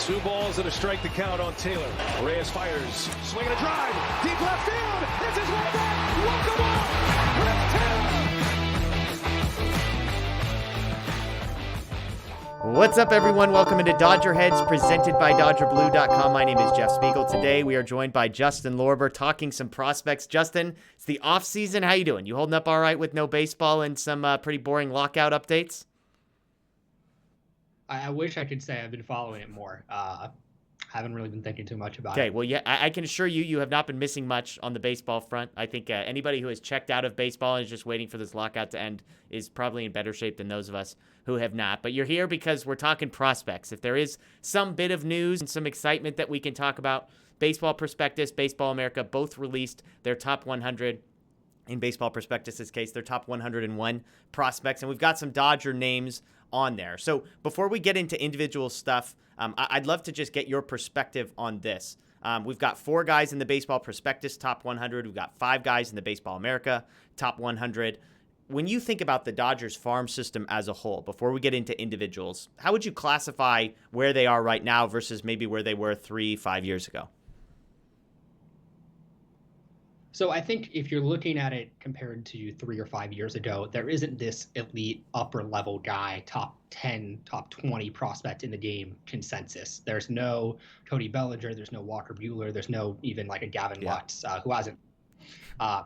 Two balls and a strike to count on Taylor. Reyes fires, swinging a drive, deep left field. This is way back. Walk the ball. Rick Taylor. What's up, everyone? Welcome into DodgerHeads, presented by DodgerBlue.com. My name is Jeff Spiegel. Today, we are joined by Justin Lorber, talking some prospects. Justin, it's the off season. How you doing? You holding up all right with no baseball and some pretty boring lockout updates? I wish I could say I've been following it more. Haven't really been thinking too much about it. Okay, well, yeah, I can assure you, you have not been missing much on the baseball front. I think anybody who has checked out of baseball and is just waiting for this lockout to end is probably in better shape than those of us who have not. But you're here because we're talking prospects. If there is some bit of news and some excitement that we can talk about, Baseball Prospectus, Baseball America both released their top 100. In Baseball Prospectus's case, their top 101 prospects. And we've got some Dodger names on there. So before we get into individual stuff, I'd love to just get your perspective on this. We've got 4 guys in the Baseball Prospectus top 100. We've got 5 guys in the Baseball America top 100. When you think about the Dodgers farm system as a whole, before we get into individuals, how would you classify where they are right now versus maybe where they were 3-5 years ago? So I think if you're looking at it compared to 3 or 5 years ago, there isn't this elite upper level guy, top 10, top 20 prospect in the game consensus. There's no Cody Bellinger, there's no Walker Buehler, there's no even like a Gavin Lux, who hasn't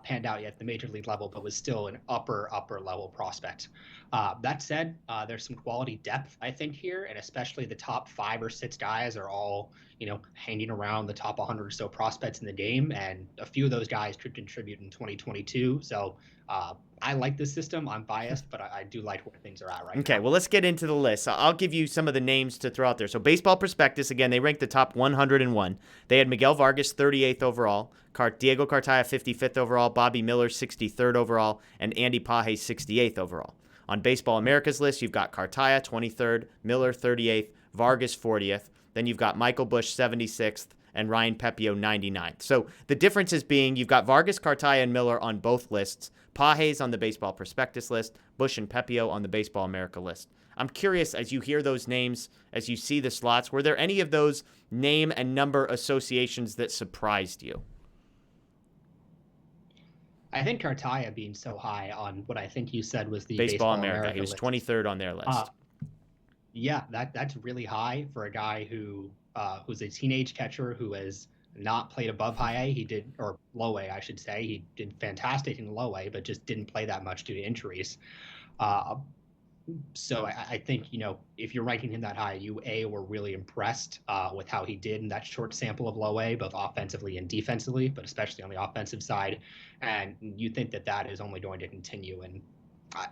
panned out yet at the major league level, but was still an upper level prospect. That said, there's some quality depth, I think, here, and especially the top 5 or 6 guys are all, hanging around the top 100 or so prospects in the game, and a few of those guys could contribute in 2022. So I like this system. I'm biased, but I do like where things are at right now. Okay, well, let's get into the list. I'll give you some of the names to throw out there. So Baseball Prospectus, again, they ranked the top 101. They had Miguel Vargas, 38th overall, Diego Cartaya, 55th overall, Bobby Miller, 63rd overall, and Andy Pages, 68th overall. On Baseball America's list, you've got Cartaya, 23rd, Miller, 38th, Vargas, 40th. Then you've got Michael Busch, 76th, and Ryan Pepio, 99th. So the difference is being you've got Vargas, Cartaya, and Miller on both lists, Pages on the Baseball Prospectus list, Busch and Pepio on the Baseball America list. I'm curious, as you hear those names, as you see the slots, were there any of those name and number associations that surprised you? I think Cartaya being so high on what I think you said was the Baseball America. He was list. 23rd on their list. Yeah, that's really high for a guy who's a teenage catcher who has not played above high A. He did, or low A, I should say. He did fantastic in low A, but just didn't play that much due to injuries. So I think, if you're ranking him that high, you were really impressed with how he did in that short sample of low A, both offensively and defensively, but especially on the offensive side. And you think that is only going to continue, and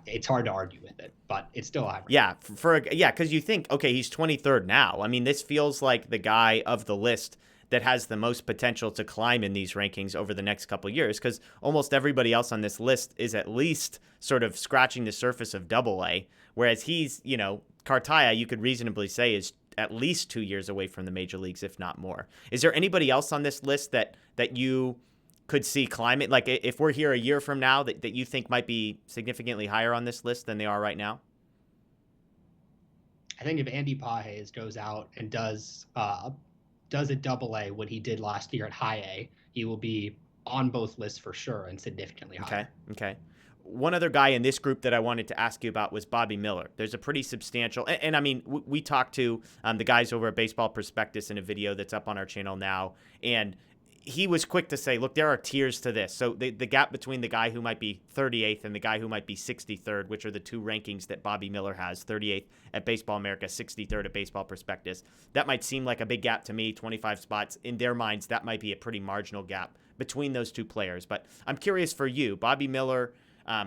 it's hard to argue with it, but it's still average. Yeah, because you think, okay, he's 23rd now. I mean, this feels like the guy of the list that has the most potential to climb in these rankings over the next couple of years, because almost everybody else on this list is at least sort of scratching the surface of double A, whereas he's, Cartaya, you could reasonably say, is at least 2 years away from the major leagues, if not more. Is there anybody else on this list that you could see climate, like if we're here a year from now, that you think might be significantly higher on this list than they are right now? I think if Andy Pages goes out and does a double A what he did last year at high A, he will be on both lists for sure and significantly higher. Okay. One other guy in this group that I wanted to ask you about was Bobby Miller. There's a pretty substantial, and I mean, we talked to the guys over at Baseball Prospectus in a video that's up on our channel now, and he was quick to say, look, there are tiers to this. So the gap between the guy who might be 38th and the guy who might be 63rd, which are the two rankings that Bobby Miller has, 38th at Baseball America, 63rd at Baseball Prospectus. That might seem like a big gap to me, 25 spots. In their minds, that might be a pretty marginal gap between those two players. But I'm curious for you, Bobby Miller.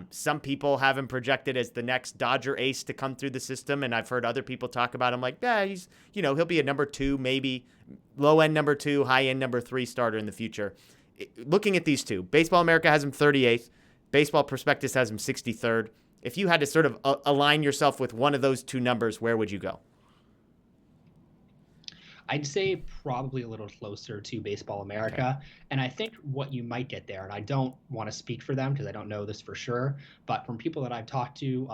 Some people have him projected as the next Dodger ace to come through the system, and I've heard other people talk about him like, he's, he'll be a number 2, maybe low-end number 2, high-end number 3 starter in the future. Looking at these two, Baseball America has him 38th, Baseball Prospectus has him 63rd. If you had to sort of align yourself with one of those two numbers, where would you go? I'd say probably a little closer to Baseball America. Okay. And I think what you might get there, and I don't want to speak for them because I don't know this for sure, but from people that I've talked to,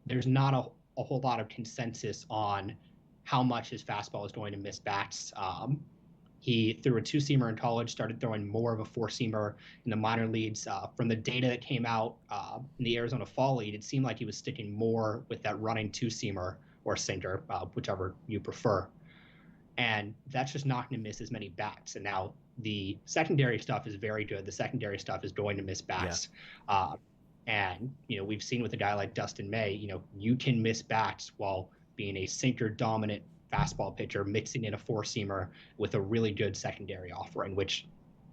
there's not a whole lot of consensus on how much his fastball is going to miss bats. He threw a two-seamer in college, started throwing more of a four-seamer in the minor leagues. From the data that came out in the Arizona Fall League, it seemed like he was sticking more with that running two-seamer or sinker, whichever you prefer. And that's just not going to miss as many bats. And now the secondary stuff is very good. The secondary stuff is going to miss bats. Yeah. And, we've seen with a guy like Dustin May, you can miss bats while being a sinker-dominant fastball pitcher, mixing in a four-seamer with a really good secondary offering, which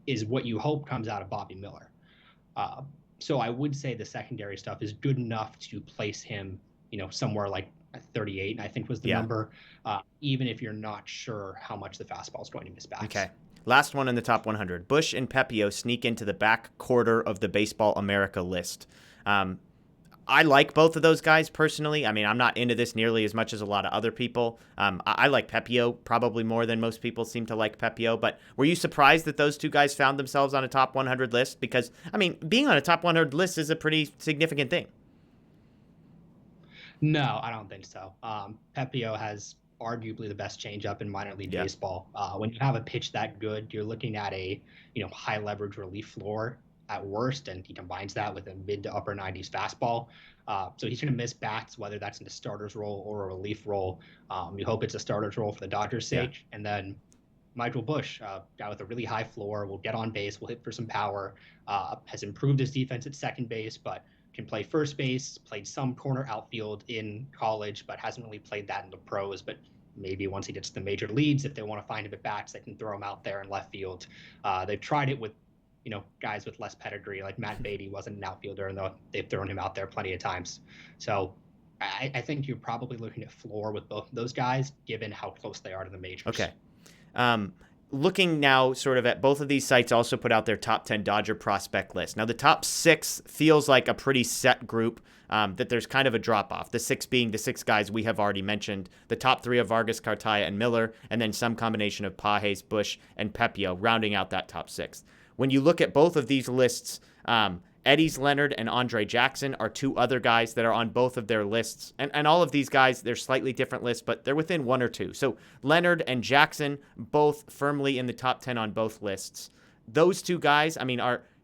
is what you hope comes out of Bobby Miller. So I would say the secondary stuff is good enough to place him, somewhere like 38, I think was the number, even if you're not sure how much the fastball is going to miss bats. Okay. Last one in the top 100. Bush and Pepio sneak into the back quarter of the Baseball America list. I like both of those guys personally. I mean, I'm not into this nearly as much as a lot of other people. I like Pepio probably more than most people seem to like Pepio. But were you surprised that those two guys found themselves on a top 100 list? Because, I mean, being on a top 100 list is a pretty significant thing. No, I don't think so. Pepio has arguably the best changeup in minor league baseball. When you have a pitch that good, you're looking at a high leverage relief floor at worst, and he combines that with a mid to upper 90s fastball. So he's going to miss bats, whether that's in the starter's role or a relief role. You hope it's a starter's role for the Dodgers' sake. And then Michael Bush, guy with a really high floor, will get on base, will hit for some power, has improved his defense at second base, but can play first base, played some corner outfield in college, but hasn't really played that in the pros. But maybe once he gets to the major leagues, if they want to find him at bats, they can throw him out there in left field. They've tried it with guys with less pedigree, like Matt Beatty wasn't an outfielder, and they've thrown him out there plenty of times. So I think you're probably looking at floor with both of those guys, given how close they are to the majors. Okay. Looking now sort of at both of these sites also put out their top 10 Dodger prospect list. Now, the top 6 feels like a pretty set group, that there's kind of a drop-off. The 6 being the 6 guys we have already mentioned. The top 3 of Vargas, Cartaya, and Miller, and then some combination of Pages, Bush, and Pepio, rounding out that top 6. When you look at both of these lists, Eddie's Leonard and Andre Jackson are 2 other guys that are on both of their lists. And all of these guys, they're slightly different lists, but they're within 1 or 2. So Leonard and Jackson, both firmly in the top 10 on both lists. Those 2 guys, I mean,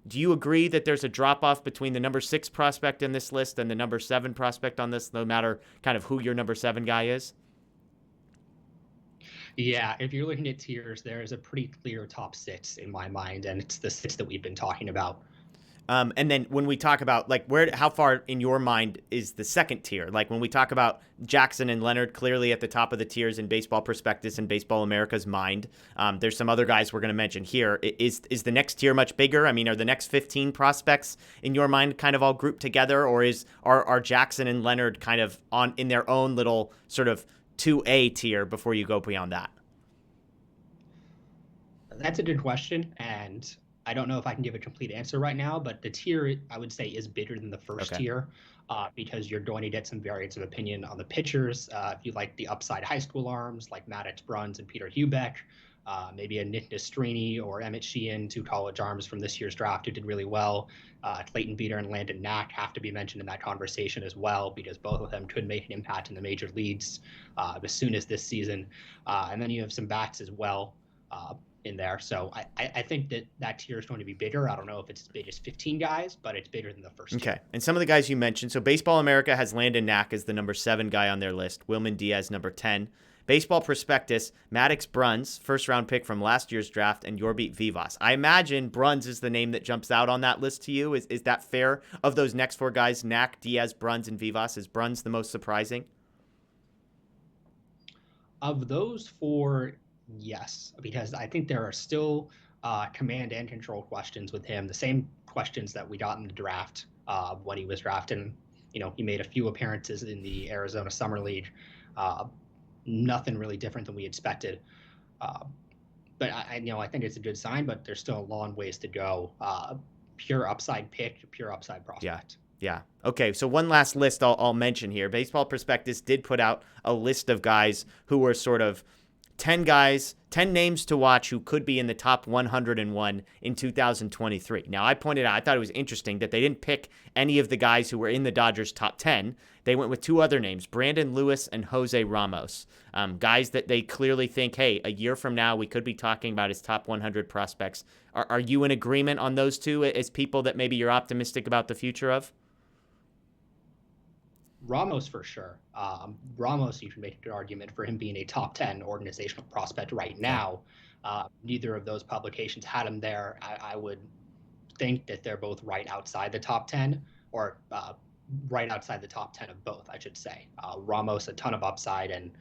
do you agree that there's a drop-off between the number 6 prospect in this list and the number 7 prospect on this, no matter kind of who your number 7 guy is? Yeah, if you're looking at tiers, there is a pretty clear top 6 in my mind, and it's the 6 that we've been talking about. And then when we talk about how far in your mind is the second tier? Like when we talk about Jackson and Leonard clearly at the top of the tiers in Baseball Prospectus and Baseball America's mind. There's some other guys we're going to mention here. Is the next tier much bigger? I mean, are the next 15 prospects in your mind kind of all grouped together, or are Jackson and Leonard kind of in their own little sort of 2A tier before you go beyond that? That's a good question, and I don't know if I can give a complete answer right now, but the tier, I would say, is bigger than the first tier because you're going to get some variance of opinion on the pitchers. If you like the upside high school arms like Maddox Bruns and Peter Hubeck, maybe a Nick Nastrini or Emmett Sheehan, 2 college arms from this year's draft who did really well. Clayton Beater and Landon Knack have to be mentioned in that conversation as well because both of them could make an impact in the major leagues as soon as this season. And then you have some bats as well in there. So I think that tier is going to be bigger. I don't know if it's as big as 15 guys, but it's bigger than the first tier. Okay. And some of the guys you mentioned. So Baseball America has Landon Knack as the number 7 guy on their list. Wilman Diaz, number 10. Baseball Prospectus, Maddox Bruns, first-round pick from last year's draft, and Yorbit Vivas. I imagine Bruns is the name that jumps out on that list to you. Is that fair? Of those next 4 guys, Knack, Diaz, Bruns, and Vivas, is Bruns the most surprising? Of those 4, yes, because I think there are still command and control questions with him, the same questions that we got in the draft when he was drafted. He made a few appearances in the Arizona Summer League. Nothing really different than we expected. But I think it's a good sign, but there's still a long ways to go. Pure upside pick, pure upside prospect. Yeah. Okay, so one last list I'll mention here. Baseball Prospectus did put out a list of guys who were sort of 10 guys, 10 names to watch who could be in the top 101 in 2023. Now, I pointed out, I thought it was interesting that they didn't pick any of the guys who were in the Dodgers top 10. They went with two other names, Brandon Lewis and Jose Ramos, guys that they clearly think, hey, a year from now, we could be talking about his top 100 prospects. Are you in agreement on those two as people that maybe you're optimistic about the future of? Ramos for sure. Ramos, you can make a good argument for him being a top 10 organizational prospect right now. Neither of those publications had him there. I would think that they're both right outside the top 10, or right outside the top 10 of both, I should say. Ramos, a ton of upside, and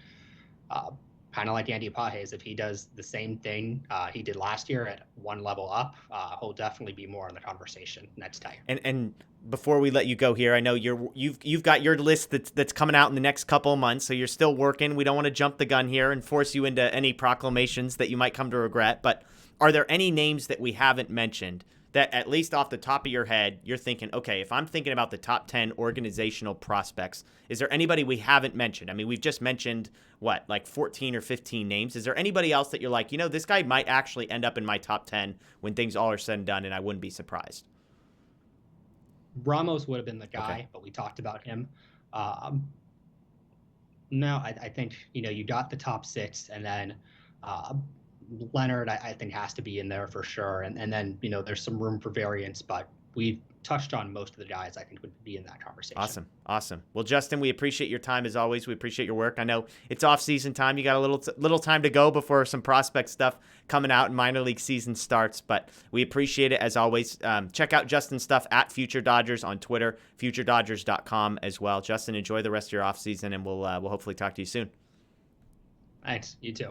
kind of like Andy Pages, if he does the same thing he did last year at one level up, he'll definitely be more in the conversation next time. And before we let you go here, I know you've got your list that's coming out in the next couple of months, so you're still working. We don't want to jump the gun here and force you into any proclamations that you might come to regret, but are there any names that we haven't mentioned that, at least off the top of your head, you're thinking, okay, if I'm thinking about the top 10 organizational prospects, is there anybody we haven't mentioned? I mean, we've just mentioned, like 14 or 15 names. Is there anybody else that you're like, this guy might actually end up in my top 10 when things all are said and done, and I wouldn't be surprised? Ramos would have been the guy, Okay. but we talked about him. No, I think, you got the top six, and then Leonard, I think, has to be in there for sure. And then, there's some room for variance, but we've touched on most of the guys I think would be in that conversation. Awesome. Well, Justin, we appreciate your time as always. We appreciate your work. I know it's off-season time. You got a little time to go before some prospect stuff coming out and minor league season starts, but we appreciate it as always. Check out Justin's stuff at Future Dodgers on Twitter, futuredodgers.com as well. Justin, enjoy the rest of your off-season, and we'll hopefully talk to you soon. Thanks. You too.